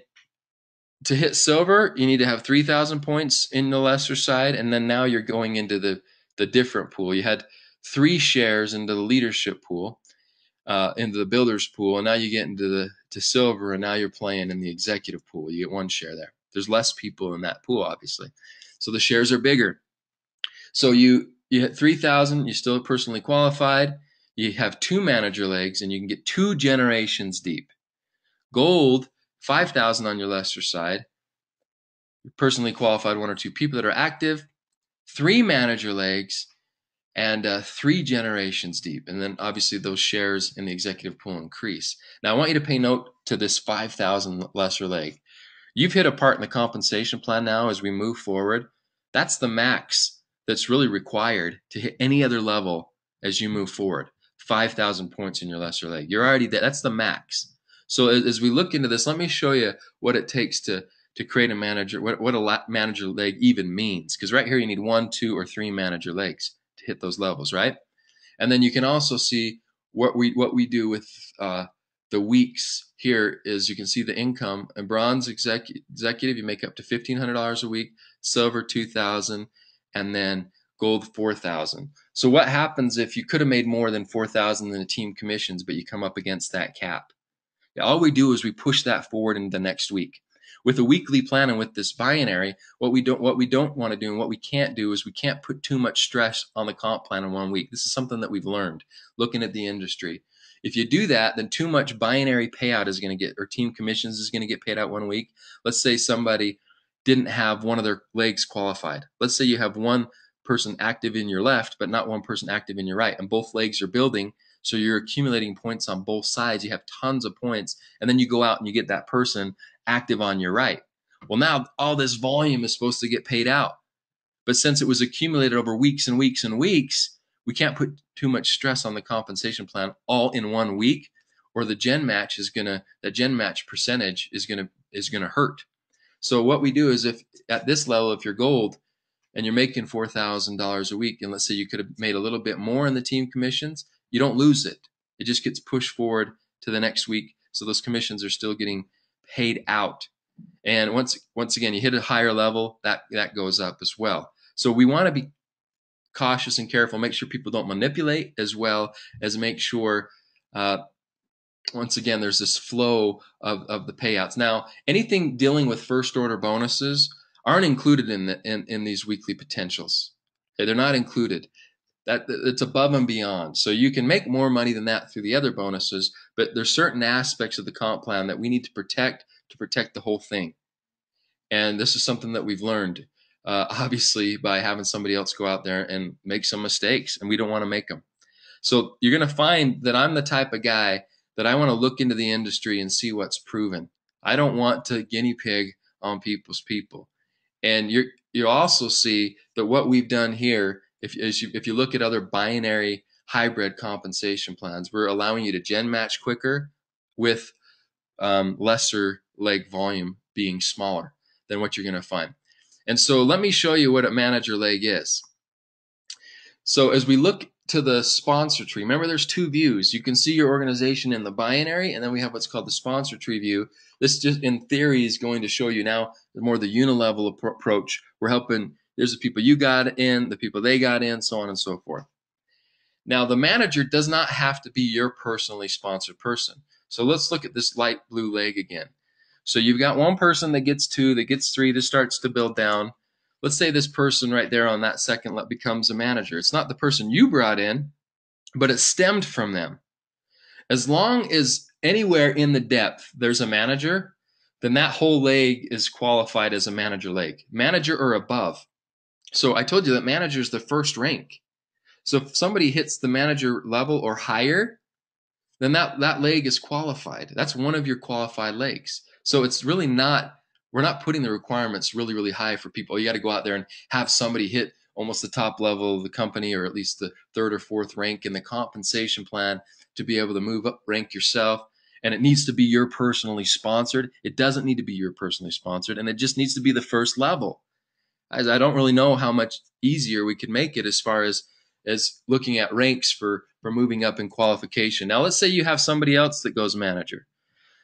to hit silver, you need to have 3,000 points in the lesser side, and then now you're going into the different pool. You had 3 shares into the leadership pool, into the builders pool, and now you get into to silver, and now you're playing in the executive pool. You get 1 share there. There's less people in that pool, obviously, so the shares are bigger. So you hit 3,000, you're still personally qualified. You have 2 manager legs, and you can get 2 generations deep. Gold, 5,000 on your lesser side. You're personally qualified 1 or 2 people that are active. 3 manager legs, and 3 generations deep. And then obviously those shares in the executive pool increase. Now I want you to pay note to this 5,000 lesser leg. You've hit a part in the compensation plan now as we move forward. That's the max that's really required to hit any other level as you move forward. 5,000 points in your lesser leg. You're already there. That's the max. So as we look into this, let me show you what it takes to create a manager, what a manager leg even means. Because right here you need 1, 2, or 3 manager legs to hit those levels, right? And then you can also see what we do with the weeks. Here is, you can see the income. And bronze executive, you make up to $1,500 a week, silver $2,000, and then gold $4,000. So what happens if you could have made more than $4,000 in the team commissions, but you come up against that cap? All we do is we push that forward into the next week. With a weekly plan and with this binary, what we don't want to do and what we can't do is we can't put too much stress on the comp plan in 1 week. This is something that we've learned looking at the industry. If you do that, then too much binary payout is going to get, or team commissions is going to get paid out 1 week. Let's say somebody didn't have 1 of their legs qualified. Let's say you have 1 person active in your left, but not one person active in your right. And both legs are building. So you're accumulating points on both sides. You have tons of points. And then you go out and you get that person active on your right. Well, now all this volume is supposed to get paid out. But since it was accumulated over weeks and weeks and weeks, we can't put too much stress on the compensation plan all in 1 week, or the gen match that gen match percentage is gonna hurt. So what we do is, if at this level, if you're gold and you're making $4,000 a week, and let's say you could have made a little bit more in the team commissions, you don't lose it. It just gets pushed forward to the next week. So those commissions are still getting paid out. And once again, you hit a higher level, that goes up as well. So we want to be cautious and careful, make sure people don't manipulate, as well as make sure, once again, there's this flow of the payouts. Now, anything dealing with first order bonuses aren't included in these weekly potentials. Okay, they're not included. It's above and beyond. So you can make more money than that through the other bonuses, but there's certain aspects of the comp plan that we need to protect the whole thing. And this is something that we've learned, obviously, by having somebody else go out there and make some mistakes, and we don't want to make them. So you're going to find that I'm the type of guy that I want to look into the industry and see what's proven. I don't want to guinea pig on people's people. And you also see that what we've done here, if you look at other binary hybrid compensation plans, we're allowing you to gen match quicker with lesser leg volume being smaller than what you're going to find. And so let me show you what a manager leg is. So as we look to the sponsor tree, remember there's two views. You can see your organization in the binary, and then we have what's called the sponsor tree view. This just in theory is going to show you now more the unilevel approach. We're helping, there's the people you got in, the people they got in, so on and so forth. Now the manager does not have to be your personally sponsored person. So let's look at this light blue leg again. So you've got one person that gets 2, that gets 3, that starts to build down. Let's say this person right there on that second becomes a manager. It's not the person you brought in, but it stemmed from them. As long as anywhere in the depth there's a manager, then that whole leg is qualified as a manager leg, manager or above. So I told you that manager is the first rank. So if somebody hits the manager level or higher, then that leg is qualified. That's one of your qualified legs. So it's really not, we're not putting the requirements really, really high for people. You got to go out there and have somebody hit almost the top level of the company, or at least the 3rd or 4th rank in the compensation plan to be able to move up rank yourself. And it needs to be your personally sponsored. It doesn't need to be your personally sponsored, and it just needs to be the first level. I don't really know how much easier we could make it as far as looking at ranks for moving up in qualification. Now, let's say you have somebody else that goes manager.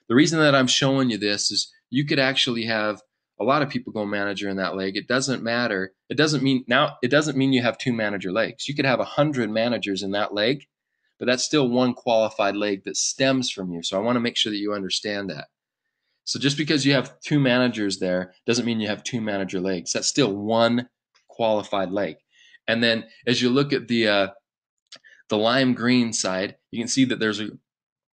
The reason that I'm showing you this is you could actually have a lot of people go manager in that leg. It doesn't matter. It doesn't mean you have 2 manager legs. You could have 100 managers in that leg, but that's still one qualified leg that stems from you. So I want to make sure that you understand that. So just because you have 2 managers there doesn't mean you have 2 manager legs. That's still one qualified leg. And then as you look at the lime green side, you can see that there's a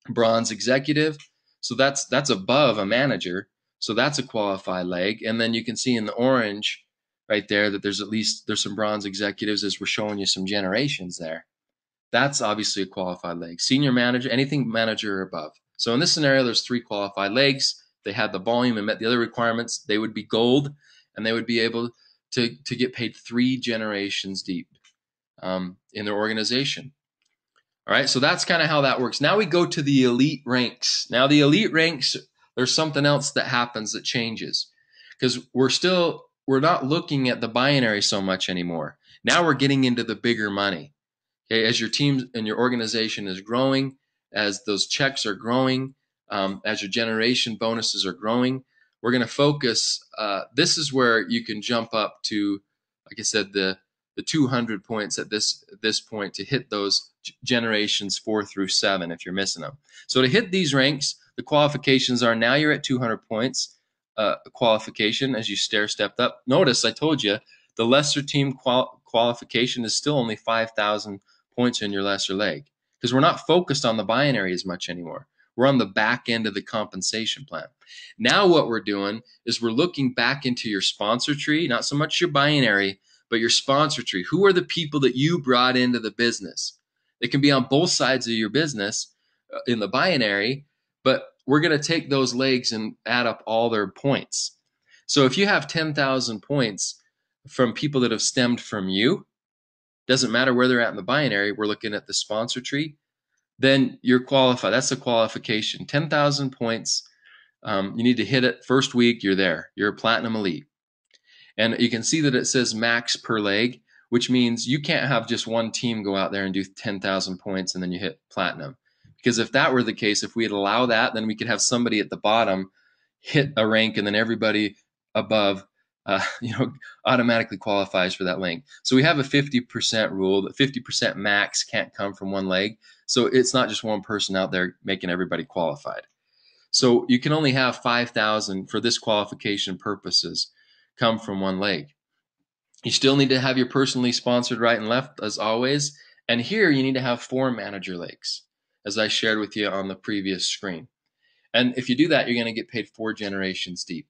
bronze executive. So that's above a manager. So that's a qualified leg. And then you can see in the orange right there that there's some bronze executives, as we're showing you some generations there. That's obviously a qualified leg. Senior manager, anything manager or above. So in this scenario, there's 3 qualified legs. They had the volume and met the other requirements. They would be gold, and they would be able to get paid 3 generations deep in their organization. All right, so that's kind of how that works. Now we go to the elite ranks. Now the elite ranks, there's something else that happens that changes, because we're not looking at the binary so much anymore. Now we're getting into the bigger money. Okay, as your team and your organization is growing, as those checks are growing, as your generation bonuses are growing, we're going to focus. This is where you can jump up to, like I said, the 200 points at this point to hit those generations 4 through 7 if you're missing them. So to hit these ranks, the qualifications are, now you're at 200 points qualification as you stepped up. Notice I told you the lesser team qualification is still only 5,000 points in your lesser leg, because we're not focused on the binary as much anymore. We're on the back end of the compensation plan. Now what we're doing is we're looking back into your sponsor tree, not so much your binary, but your sponsor tree. Who are the people that you brought into the business? It can be on both sides of your business in the binary, but we're going to take those legs and add up all their points. So if you have 10,000 points from people that have stemmed from you, doesn't matter where they're at in the binary, we're looking at the sponsor tree, then you're qualified. That's the qualification. 10,000 points. You need to hit it first week, you're there. You're a platinum elite. And you can see that it says max per leg, which means you can't have just one team go out there and do 10,000 points and then you hit platinum. Because if that were the case, if we'd allow that, then we could have somebody at the bottom hit a rank and then everybody above automatically qualifies for that link. So we have a 50% rule that 50% max can't come from one leg. So it's not just one person out there making everybody qualified. So you can only have 5,000 for this qualification purposes come from one leg. You still need to have your personally sponsored right and left as always. And here you need to have 4 manager legs, as I shared with you on the previous screen. And if you do that, you're going to get paid 4 generations deep.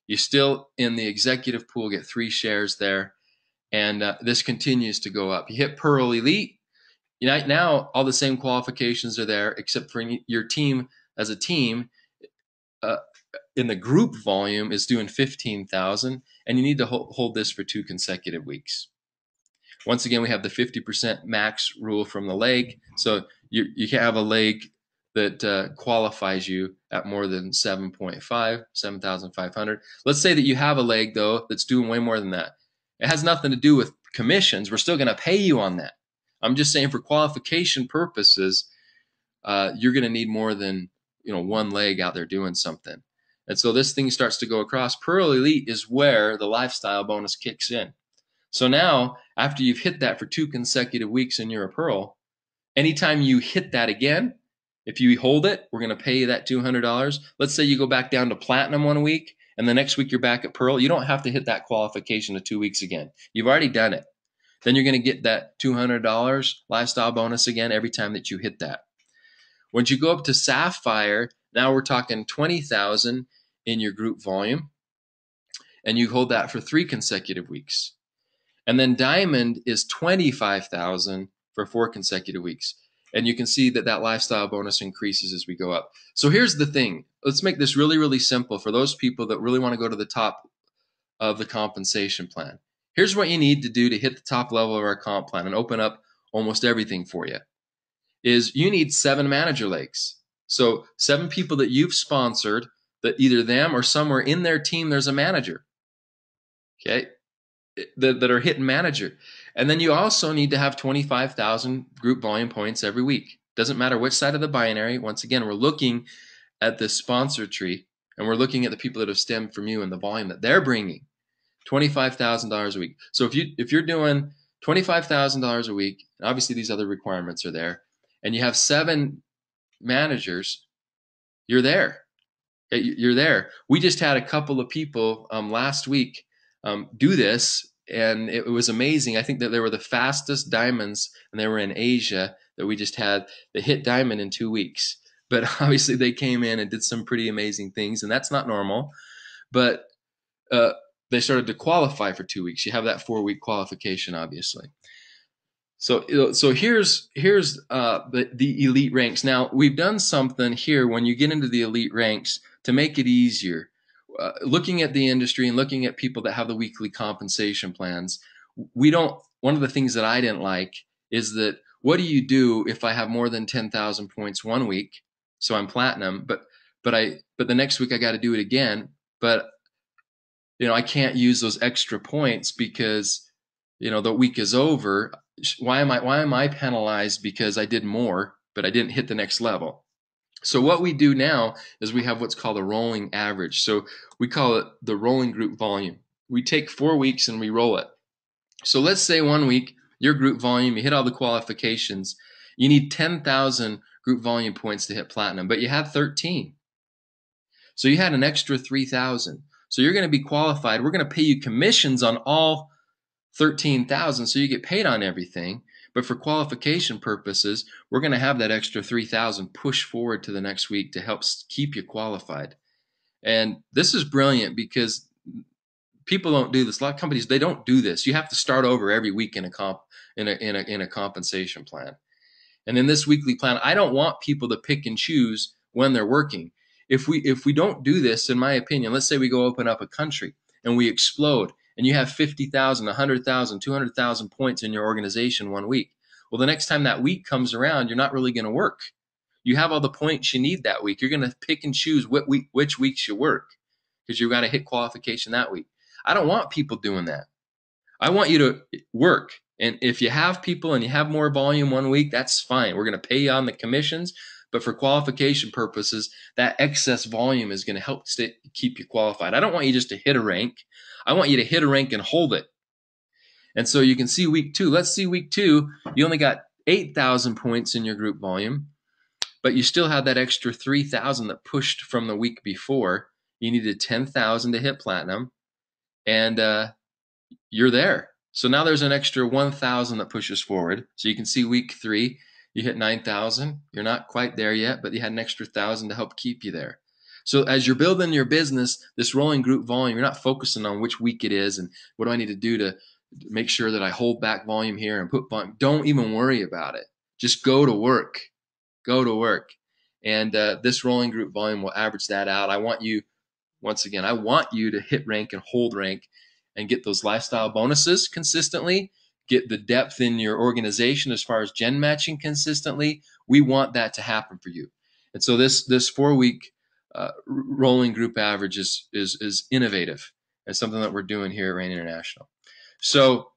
You still, in the executive pool, get 3 shares there. And this continues to go up. You hit Pearl Elite. Now all the same qualifications are there, except for your team as a team in the group volume is doing 15,000, and you need to hold this for 2 consecutive weeks. Once again, we have the 50% max rule from the leg. So you can't have a leg that qualifies you at more than 7,500. Let's say that you have a leg, though, that's doing way more than that. It has nothing to do with commissions. We're still going to pay you on that. I'm just saying for qualification purposes, you're going to need more than one leg out there doing something. And so this thing starts to go across. Pearl Elite is where the lifestyle bonus kicks in. So now, after you've hit that for 2 consecutive weeks and you're a Pearl, anytime you hit that again, if you hold it, we're going to pay you that $200. Let's say you go back down to platinum 1 week, and the next week you're back at Pearl. You don't have to hit that qualification of 2 weeks again. You've already done it. Then you're going to get that $200 lifestyle bonus again every time that you hit that. Once you go up to Sapphire, now we're talking 20,000 in your group volume, and you hold that for 3 consecutive weeks. And then Diamond is 25,000 for 4 consecutive weeks. And you can see that that lifestyle bonus increases as we go up. So here's the thing. Let's make this really, really simple for those people that really want to go to the top of the compensation plan. Here's what you need to do to hit the top level of our comp plan and open up almost everything for you. Is you need 7 manager legs. So 7 people that you've sponsored that either them or somewhere in their team there's a manager. Okay? That are hitting manager. And then you also need to have 25,000 group volume points every week. Doesn't matter which side of the binary. Once again, we're looking at the sponsor tree, and we're looking at the people that have stemmed from you and the volume that they're bringing. $25,000 a week. So if you're doing $25,000 a week, and obviously these other requirements are there, and you have 7 managers, you're there. You're there. We just had a couple of people last week do this, and it was amazing. I think that they were the fastest diamonds, and they were in Asia that we just had. They hit diamond in 2 weeks, but obviously they came in and did some pretty amazing things, and that's not normal. But they started to qualify for 2 weeks. You have that 4-week qualification, obviously. So here's the elite ranks. Now we've done something here when you get into the elite ranks to make it easier. Looking at the industry and looking at people that have the weekly compensation plans, one of the things that I didn't like is that what do you do if I have more than 10,000 points 1 week? So I'm platinum, but the next week I got to do it again. But I can't use those extra points because the week is over. Why am I penalized because I did more, but I didn't hit the next level? So what we do now is we have what's called a rolling average. So we call it the rolling group volume. We take 4 weeks and we roll it. So let's say 1 week, your group volume, you hit all the qualifications. You need 10,000 group volume points to hit platinum, but you had 13. So you had an extra 3,000. So you're going to be qualified. We're going to pay you commissions on all 13,000, so you get paid on everything. But for qualification purposes, we're going to have that extra 3,000 push forward to the next week to help keep you qualified. And this is brilliant because people don't do this. A lot of companies, they don't do this. You have to start over every week in a compensation plan. And in this weekly plan, I don't want people to pick and choose when they're working. If we don't do this, in my opinion, let's say we go open up a country and we explode and you have 50,000, 100,000, 200,000 points in your organization one week. Well, the next time that week comes around, you're not really going to work. You have all the points you need that week. You're going to pick and choose which weeks you work because you've got to hit qualification that week. I don't want people doing that. I want you to work. And if you have people and you have more volume one week, that's fine. We're going to pay you on the commissions. But for qualification purposes, that excess volume is going to help keep you qualified. I don't want you just to hit a rank. I want you to hit a rank and hold it. And so you can see week 2. Let's see week 2. You only got 8,000 points in your group volume, but you still had that extra 3,000 that pushed from the week before. You needed 10,000 to hit platinum, and you're there. So now there's an extra 1,000 that pushes forward. So you can see week 3, you hit 9,000. You're not quite there yet, but you had an extra 1,000 to help keep you there. So as you're building your business, this rolling group volume, you're not focusing on which week it is and what do I need to do to make sure that I hold back volume here and put volume. Don't even worry about it. Just go to work. Go to work. And this rolling group volume will average that out. I want you, once again, I want you to hit rank and hold rank and get those lifestyle bonuses consistently, get the depth in your organization as far as gen matching consistently. We want that to happen for you. And so this 4-week rolling group average is innovative and something that we're doing here at Rain International. So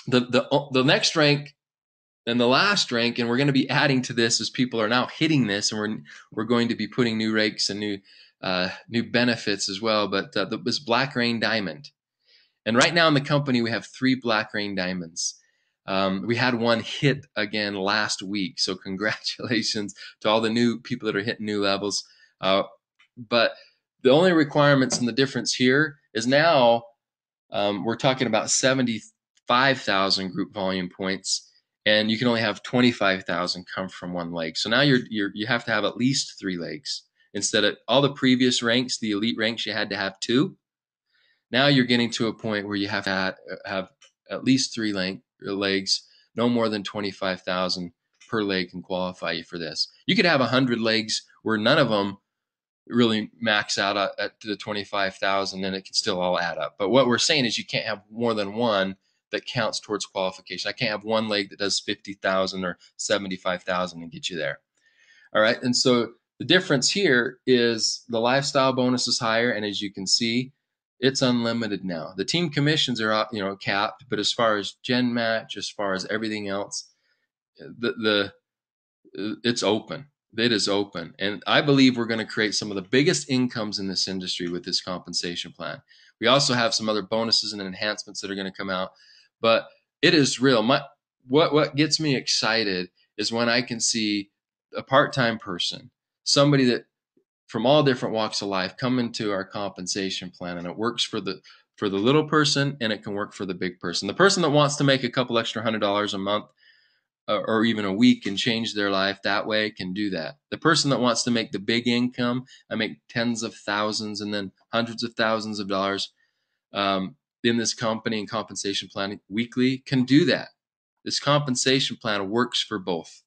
the next rank and the last rank, and we're going to be adding to this as people are now hitting this, and we're going to be putting new ranks and new benefits as well. But this Black Rain Diamond. And right now in the company, we have 3 Black Rain Diamonds. We had one hit again last week. So congratulations to all the new people that are hitting new levels. But the only requirements and the difference here is now we're talking about 75,000 group volume points, and you can only have 25,000 come from one leg. So now you have to have at least 3 legs. Instead of all the previous ranks, the elite ranks, you had to have 2. Now you're getting to a point where you have to have at least 3 legs, no more than 25,000 per leg can qualify you for this. You could have 100 legs where none of them really max out at the 25,000, and it can still all add up. But what we're saying is you can't have more than one that counts towards qualification. I can't have one leg that does 50,000 or 75,000 and get you there. All right. And so the difference here is the lifestyle bonus is higher, and as you can see, it's unlimited now. The team commissions are capped, but as far as gen match, as far as everything else, it's open. It is open. And I believe we're going to create some of the biggest incomes in this industry with this compensation plan. We also have some other bonuses and enhancements that are going to come out, but it is real. What gets me excited is when I can see a part-time person, somebody that from all different walks of life come into our compensation plan, and it works for the little person and it can work for the big person. The person that wants to make a couple extra $100 a month or even a week and change their life that way can do that. The person that wants to make the big income, I make tens of thousands and then hundreds of thousands of dollars in this company and compensation plan weekly, can do that. This compensation plan works for both.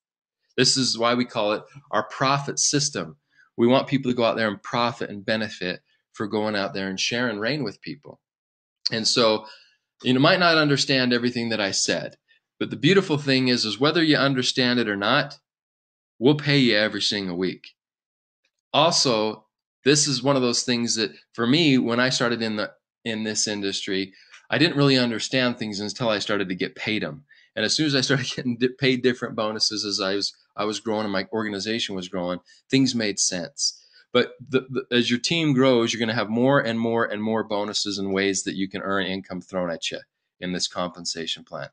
This is why we call it our profit system. We want people to go out there and profit and benefit for going out there and sharing rain with people. And so you might not understand everything that I said, but the beautiful thing is whether you understand it or not, we'll pay you every single week. Also, this is one of those things that for me, when I started in this industry, I didn't really understand things until I started to get paid them. And as soon as I started getting paid different bonuses as I was growing and my organization was growing, things made sense. But as your team grows, you're going to have more and more and more bonuses and ways that you can earn income thrown at you in this compensation plan.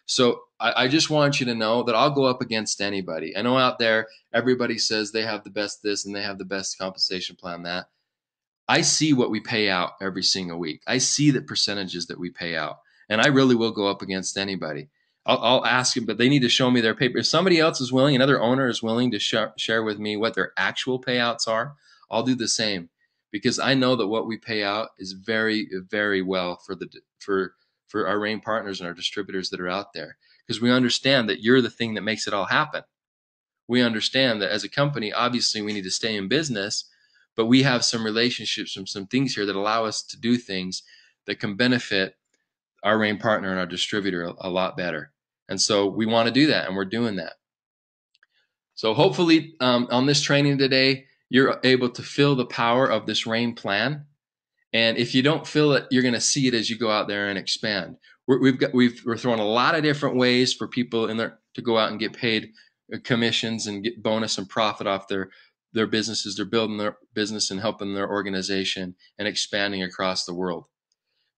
So I just want you to know that I'll go up against anybody. I know out there, everybody says they have the best this and they have the best compensation plan that. I see what we pay out every single week. I see the percentages that we pay out, and I really will go up against anybody. I'll ask them, but they need to show me their paper. If somebody else is willing, another owner is willing to share with me what their actual payouts are, I'll do the same. because I know that what we pay out is very, very well for our RAIN partners and our distributors that are out there, because we understand that you're the thing that makes it all happen. We understand that as a company, obviously we need to stay in business, but we have some relationships and some things here that allow us to do things that can benefit our RAIN partner and our distributor a lot better. And so we want to do that, and we're doing that. So hopefully on this training today, you're able to feel the power of this RAIN plan. And if you don't feel it, you're going to see it as you go out there and expand. We're throwing a lot of different ways for people in there to go out and get paid commissions and get bonus and profit off their businesses. They're building their business and helping their organization and expanding across the world.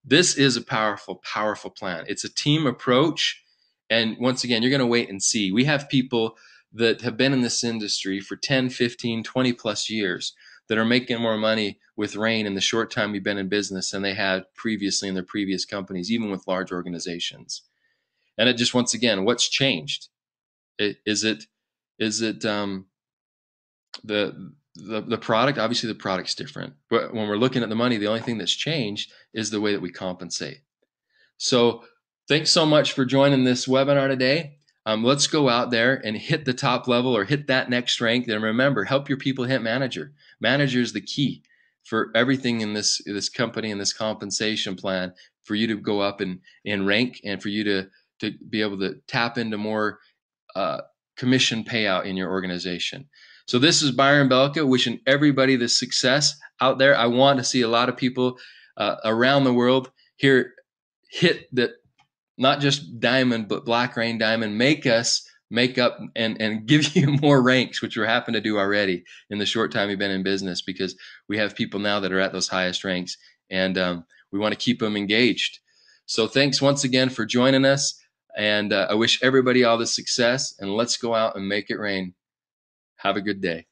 This is a powerful, powerful plan. It's a team approach. And once again, you're going to wait and see. We have people that have been in this industry for 10, 15, 20 plus years that are making more money with RAIN in the short time we've been in business than they had previously in their previous companies, even with large organizations. And it just, once again, what's changed? Is it the product? Obviously, the product's different. But when we're looking at the money, the only thing that's changed is the way that we compensate. So thanks so much for joining this webinar today. Let's go out there and hit the top level or hit that next rank. And remember, help your people hit manager. Manager is the key for everything in this company and this compensation plan, for you to go up in rank and for you to be able to tap into more commission payout in your organization. So this is Byron Belka wishing everybody the success out there. I want to see a lot of people around the world here hit that, not just diamond, but black RAIN diamond. Make up and give you more ranks, which we're happen to do already in the short time we've been in business, because we have people now that are at those highest ranks, and we want to keep them engaged. So thanks once again for joining us, and I wish everybody all the success, and let's go out and make it rain. Have a good day.